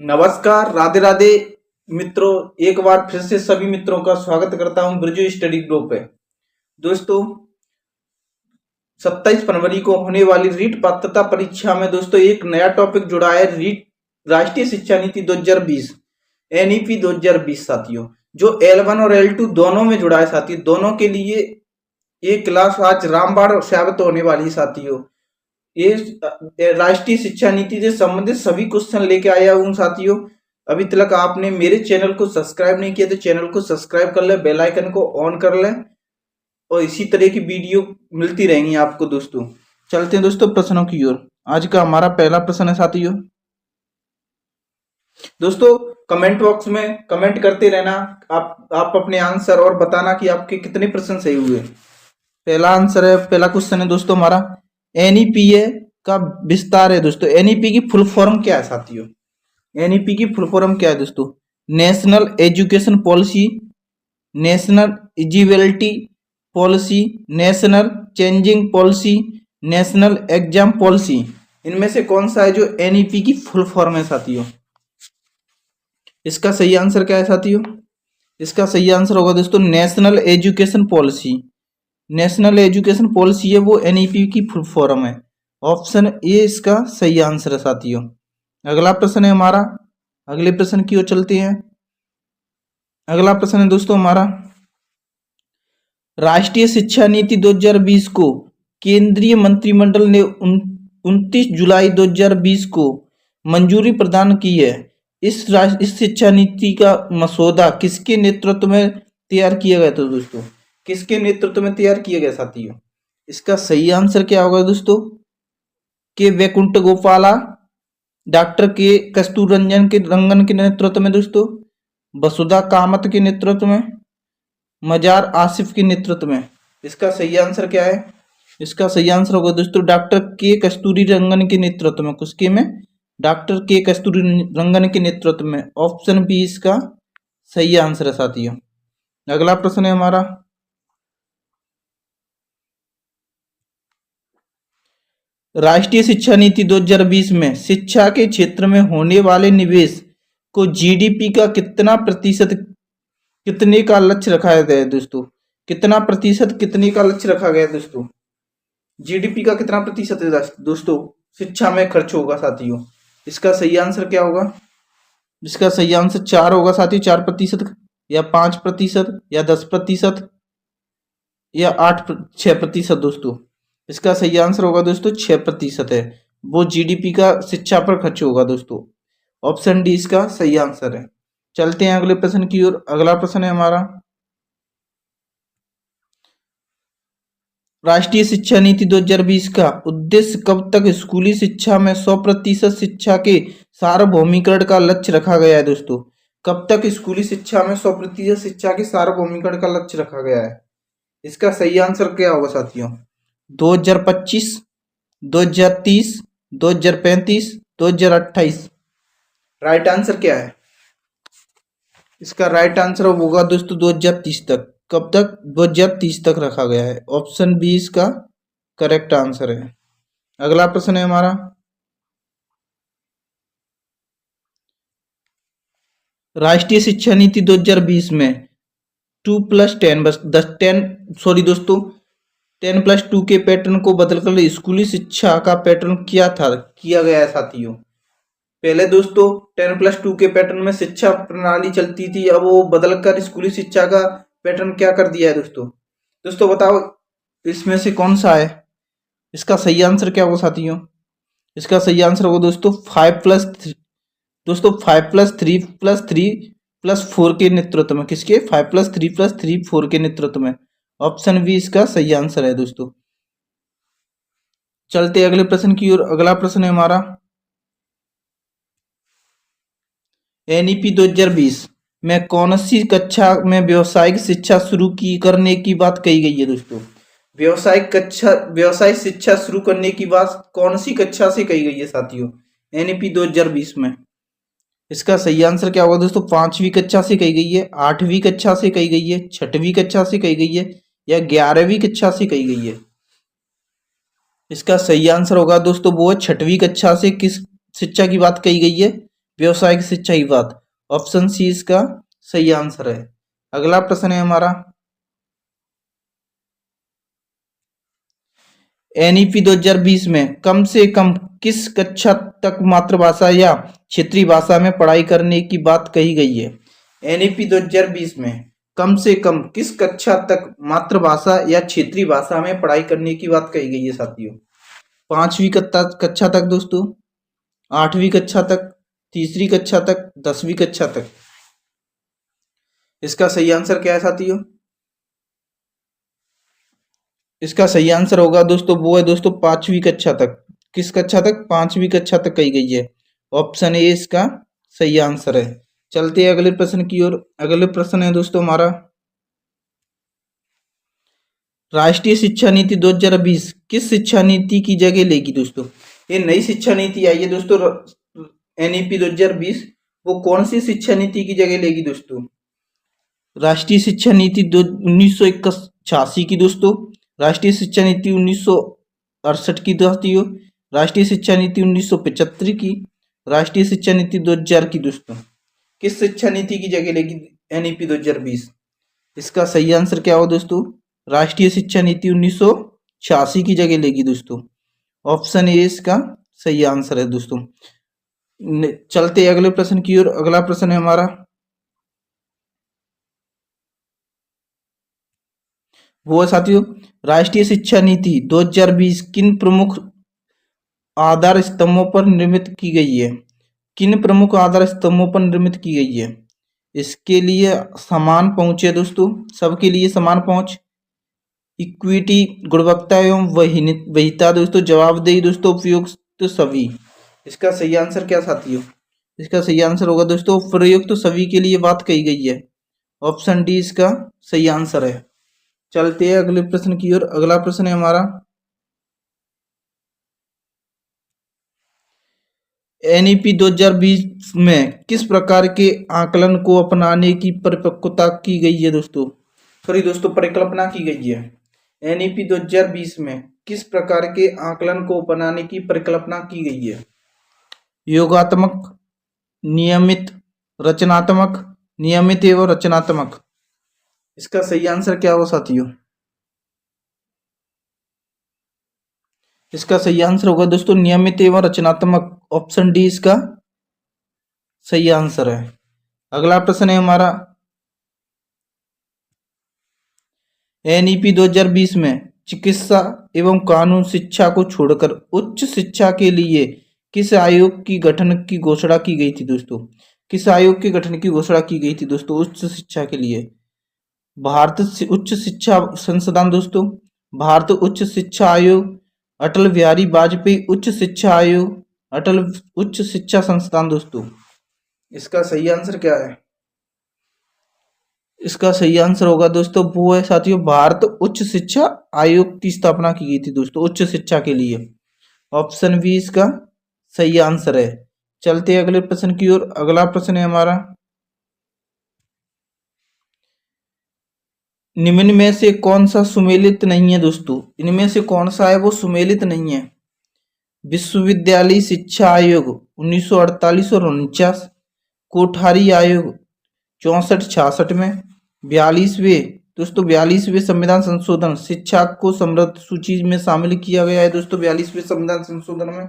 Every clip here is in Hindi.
नमस्कार, राधे राधे मित्रों। एक बार फिर से सभी मित्रों का स्वागत करता हूं ब्रजो स्टडी ग्रुप पे। दोस्तों, 27 फरवरी को होने वाली रीट पात्रता परीक्षा में दोस्तों एक नया टॉपिक जुड़ा है। रीट राष्ट्रीय शिक्षा नीति 2020 एनईपी 2020 साथियों, जो L1 और L2 दोनों में जुड़ा है साथियों। दोनों के लिए ये क्लास आज रामबाण साबित होने वाली साथियों। ये राष्ट्रीय शिक्षा नीति से संबंधित सभी क्वेश्चन लेके आया हूँ साथियों। अभी तक आपने मेरे चैनल को सब्सक्राइब नहीं किया तो चैनल को सब्सक्राइब कर ले, बेल आइकन को ऑन कर ले और इसी तरह की वीडियो मिलती रहेंगी आपको दोस्तों। चलते हैं दोस्तों प्रश्नों की ओर। आज का हमारा पहला प्रश्न है साथियों। दोस्तों, कमेंट बॉक्स में कमेंट करते रहना आप अपने आंसर और बताना कि आपके कितने प्रश्न सही हुए। पहला क्वेश्चन है दोस्तों हमारा, एनईपीए का विस्तार है दोस्तों। एनईपी की फुल फॉर्म क्या है साथियों? एनईपी की फुल फॉर्म क्या है दोस्तों? National education policy, national eligibility policy, national changing policy, national exam policy. इनमें से कौन सा है जो एनईपी की फुल फॉर्म है साथियों? इसका सही आंसर क्या है साथियों? इसका सही आंसर होगा दोस्तों national education policy. National education policy है वो एनईपी की फुल फॉर्म है। ऑप्शन ए इसका सही आंसर है साथियों। अगला प्रश्न है हमारा, अगले प्रश्न की ओर चलते हैं। अगला प्रश्न है दोस्तों हमारा, राष्ट्रीय शिक्षा नीति 2020 को केंद्रीय मंत्रिमंडल ने 29 जुलाई 2020 को मंजूरी प्रदान की है। इस शिक्षा नीति का मसौदा किसके नेतृत्व में तैयार किया गया था दोस्तों? किसके नेतृत्व में तैयार किया गया साथियों? इसका सही आंसर क्या होगा दोस्तों? के वैकुंठ गोपाला, डॉक्टर के रंगन के नेतृत्व में दोस्तों, वसुधा कामत के नेतृत्व में, मजार आसिफ के नेतृत्व में। इसका सही आंसर क्या है? इसका सही आंसर होगा दोस्तों डॉक्टर के कस्तूरी रंगन के नेतृत्व में। किसके में? डॉक्टर के कस्तूरी रंगन के नेतृत्व में। ऑप्शन बी इसका सही आंसर है साथियों। अगला प्रश्न है हमारा, राष्ट्रीय शिक्षा नीति 2020 में शिक्षा के क्षेत्र में होने वाले निवेश को जीडीपी का कितना प्रतिशत कितने का लक्ष्य रखा गया है दोस्तों? कितना प्रतिशत कितने का लक्ष्य रखा गया है दोस्तों? जीडीपी का कितना प्रतिशत है दोस्तों शिक्षा में खर्च होगा साथियों? इसका सही आंसर क्या होगा? इसका सही आंसर 4 होगा साथियों। 4% या 5% या 10% या 6% दोस्तों। इसका सही आंसर होगा दोस्तों 6% है वो जीडीपी का शिक्षा पर खर्च होगा दोस्तों। ऑप्शन डी इसका सही आंसर है। चलते हैं अगले प्रश्न की ओर। अगला प्रश्न है हमारा, राष्ट्रीय शिक्षा नीति 2020 का उद्देश्य कब तक स्कूली शिक्षा में 100% शिक्षा के सार्वभौमिकरण का लक्ष्य रखा गया है दोस्तों? कब तक स्कूली शिक्षा में 100% शिक्षा के सार्वभौमिकरण का लक्ष्य रखा गया है? इसका सही आंसर क्या होगा साथियों? 2025, 2030, 2035, 2028। राइट आंसर क्या है? इसका राइट आंसर होगा दोस्तों 2030 तक। कब तक? 2030 तक रखा गया है। ऑप्शन बी इसका करेक्ट आंसर है। अगला प्रश्न है हमारा, राष्ट्रीय शिक्षा नीति 2020 में 2+10 बस 10+2 के पैटर्न को बदलकर स्कूली शिक्षा का पैटर्न किया गया है साथियों। पहले दोस्तों 10+2 के पैटर्न में शिक्षा प्रणाली चलती थी, अब वो बदलकर स्कूली शिक्षा का पैटर्न क्या कर दिया है दोस्तों? दोस्तों बताओ इसमें से कौन सा है? इसका सही आंसर क्या होगा साथियों? इसका सही आंसर होगा दोस्तों 5+3 दोस्तों 5+3+3+4 के नेतृत्व में। किसके? 5+3+3+4 के नेतृत्व में। ऑप्शन बी इसका सही आंसर है दोस्तों। चलते अगले प्रश्न की ओर। अगला प्रश्न है हमारा, एनईपी 2020 में कौन सी कक्षा में व्यावसायिक शिक्षा शुरू करने की बात कही गई है दोस्तों? व्यावसायिक शिक्षा शुरू करने की बात कौन सी कक्षा से कही गई है साथियों एनईपी 2020 में? इसका सही आंसर क्या होगा दोस्तों? 5वीं कक्षा से कही गई है, 8वीं कक्षा से कही गई है, 6वीं कक्षा से कही गई है या 11वीं कक्षा से कही गई है? इसका सही आंसर होगा दोस्तों वो 6वीं कक्षा से किस शिक्षा की बात कही गई है? व्यावसायिक शिक्षा की बात। ऑप्शन सी इसका सही आंसर है। अगला प्रश्न है हमारा, एनईपी 2020 में कम से कम किस कक्षा तक मातृभाषा या क्षेत्रीय भाषा में पढ़ाई करने की बात कही गई है? एनईपी 2020 में कम से कम किस कक्षा तक मातृभाषा या क्षेत्रीय भाषा में पढ़ाई करने की बात कही गई है साथियों? 5वीं कक्षा तक दोस्तों, 8वीं कक्षा तक, तीसरी कक्षा तक, 10वीं कक्षा तक। इसका सही आंसर क्या है साथियों? इसका सही आंसर होगा दोस्तों, वो है दोस्तों 5वीं कक्षा तक। किस कक्षा तक? 5वीं कक्षा तक कही गई है। ऑप्शन ए इसका सही आंसर है। चलते हैं अगले प्रश्न की ओर। अगले प्रश्न है दोस्तों हमारा, राष्ट्रीय शिक्षा नीति 2020 किस शिक्षा नीति की जगह लेगी दोस्तों? ये नई शिक्षा नीति आई है दोस्तों, एनईपी 2020, वो कौन सी शिक्षा नीति की जगह लेगी दोस्तों? राष्ट्रीय शिक्षा नीति 1986 की दोस्तों, राष्ट्रीय शिक्षा नीति 1968 की दोस्तों, राष्ट्रीय शिक्षा नीति 1975 की, राष्ट्रीय शिक्षा नीति 2000 की दोस्तों। किस शिक्षा नीति की जगह लेगी एनईपी 2020? इसका सही आंसर क्या हो दोस्तों? राष्ट्रीय शिक्षा नीति 1986 की जगह लेगी दोस्तों। ऑप्शन ए इसका सही आंसर है दोस्तों। चलते अगले प्रश्न की ओर। अगला प्रश्न है हमारा, वो है साथियों, राष्ट्रीय शिक्षा नीति 2020 किन प्रमुख आधार स्तंभों पर निर्मित की गई है? किन प्रमुख आधार स्तंभों पर निर्मित की गई है? इसके लिए समान पहुंच है दोस्तों, सबके लिए समान पहुंच, इक्विटी, गुणवत्ता एवं वहीता दोस्तों, जवाबदेही दोस्तों, उपयुक्त सभी। इसका सही आंसर क्या साथियों? इसका सही आंसर होगा दोस्तों, प्रयुक्त सभी के लिए बात कही गई है। ऑप्शन डी इसका सही आंसर है। चलते हैं अगले प्रश्न की ओर। अगला प्रश्न है हमारा, एनईपी 2020 में किस प्रकार के आकलन को अपनाने की परिपक्वता की गई है दोस्तों? सॉरी दोस्तों, परिकल्पना की गई है। एनईपी 2020 में किस प्रकार के आकलन को अपनाने की परिकल्पना की गई है? योगात्मक, नियमित, रचनात्मक, नियमित एवं रचनात्मक। इसका सही आंसर क्या हो साथियों? इसका सही आंसर होगा दोस्तों, नियमित एवं रचनात्मक। ऑप्शन डी इसका सही आंसर है। अगला प्रश्न है हमारा, एनईपी 2020 में चिकित्सा एवं कानून शिक्षा को छोड़कर उच्च शिक्षा के लिए किस आयोग की गठन की घोषणा की गई थी दोस्तों? किस आयोग के गठन की घोषणा की गई थी दोस्तों उच्च शिक्षा के लिए? भारत उच्च शिक्षा संस्थान दोस्तों, भारत उच्च शिक्षा आयोग, अटल बिहारी वाजपेयी उच्च शिक्षा आयोग, अटल उच्च शिक्षा संस्थान दोस्तों। इसका सही आंसर क्या है? इसका सही आंसर होगा दोस्तों, वो है साथियों, भारत उच्च शिक्षा आयोग की स्थापना की गई थी दोस्तों उच्च शिक्षा के लिए। ऑप्शन बी इसका सही आंसर है। चलते हैं अगले प्रश्न की ओर। अगला प्रश्न है हमारा, निम्न में से कौन सा सुमेलित नहीं है दोस्तों? इनमें से कौन सा है वो सुमेलित नहीं है? विश्वविद्यालय शिक्षा आयोग 1948 और 49, कोठारी आयोग 64-66 में, 42वें दोस्तों 42वें संविधान संशोधन शिक्षा को समृद्ध सूची में शामिल किया गया है दोस्तों 42वें संविधान संशोधन में।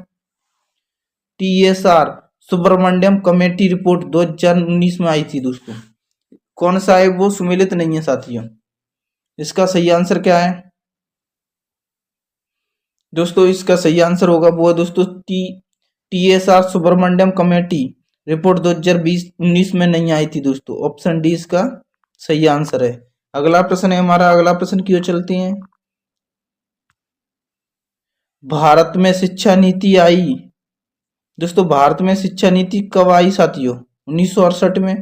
TSR सुब्रमण्यम कमेटी रिपोर्ट 2019 में आई थी दोस्तों। कौन सा है वो सुमेलित नहीं है साथियों? इसका सही आंसर क्या है दोस्तों? इसका सही आंसर होगा वो है दोस्तों TSR सुब्रमण्यम कमेटी रिपोर्ट 2019 में नहीं आई थी दोस्तों। ऑप्शन डी इसका सही आंसर है। अगला प्रश्न है हमारा। अगला प्रश्न की ओर चलते हैं। भारत में शिक्षा नीति आई दोस्तों, भारत में शिक्षा नीति कब आई साथियों? 1968 में,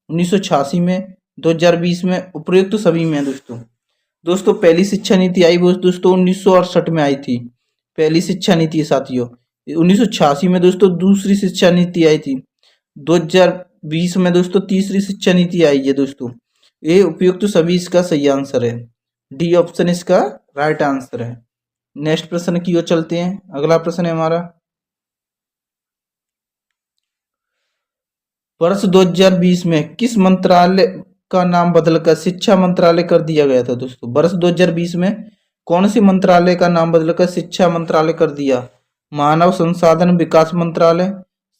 1986 में, 2020 में, उपयुक्त सभी में दोस्तों पहली शिक्षा नीति आई वो दोस्तों 1968 में आई थी, पहली शिक्षा नीति साथियों। 1986 में दोस्तों दूसरी शिक्षा नीति आई थी। 2020 में दोस्तों तीसरी शिक्षा नीति आई है दोस्तों। ये उपयुक्त सभी इसका सही आंसर है। डी ऑप्शन इसका राइट आंसर है। नेक्स्ट प्रश्न की ओर चलते हैं। अगला प्रश्न है हमारा, वर्ष 2020 में किस मंत्रालय का नाम बदलकर शिक्षा मंत्रालय कर दिया गया था दोस्तों? वर्ष 2020 में कौन सी मंत्रालय का नाम बदलकर शिक्षा मंत्रालय कर दिया? मानव संसाधन विकास मंत्रालय,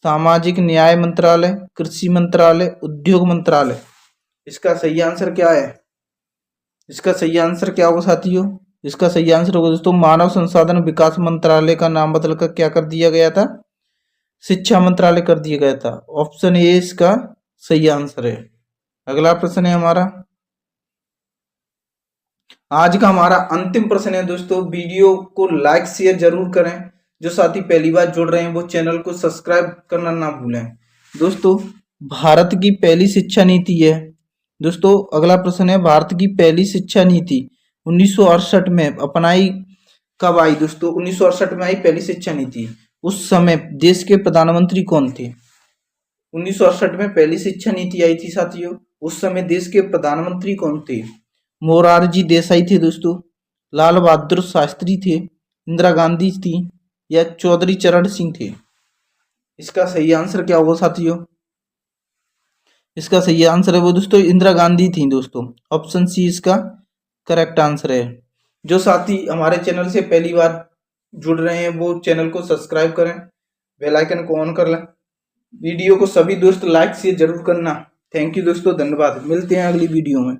सामाजिक न्याय मंत्रालय, कृषि मंत्रालय, उद्योग मंत्रालय। इसका सही आंसर क्या है? इसका सही आंसर क्या होगा साथियों? इसका सही आंसर होगा दोस्तों मानव संसाधन विकास मंत्रालय का नाम बदलकर क्या कर दिया गया था? शिक्षा मंत्रालय कर दिया गया था। ऑप्शन ए इसका सही आंसर है। अगला प्रश्न है हमारा, आज का हमारा अंतिम प्रश्न है दोस्तों। वीडियो को लाइक शेयर जरूर करें। जो साथी पहली बार जुड़ रहे हैं वो चैनल को सब्सक्राइब करना ना भूलें। दोस्तों भारत की पहली शिक्षा नीति है दोस्तों। अगला प्रश्न है, भारत की पहली शिक्षा नीति 1968 में अपनाई कब आई दोस्तों? 1968 में आई पहली शिक्षा नीति। उस समय देश के प्रधानमंत्री कौन थे? 1968 में पहली शिक्षा नीति आई थी साथियों। उस समय देश के प्रधानमंत्री कौन थे? मोरारजी देसाई थे दोस्तों, लाल बहादुर शास्त्री थे, इंदिरा गांधी थी या चौधरी चरण सिंह थे? इसका सही आंसर क्या होगा साथियों? इसका सही आंसर है वो दोस्तों इंदिरा गांधी थी दोस्तों। ऑप्शन सी इसका करेक्ट आंसर है। जो साथी हमारे चैनल से पहली बार जुड़ रहे हैं वो चैनल को सब्सक्राइब करें, बेल आइकन को ऑन कर लें। वीडियो को सभी दोस्त लाइक शेयर जरूर करना। थैंक यू दोस्तों, धन्यवाद। मिलते हैं अगली वीडियो में।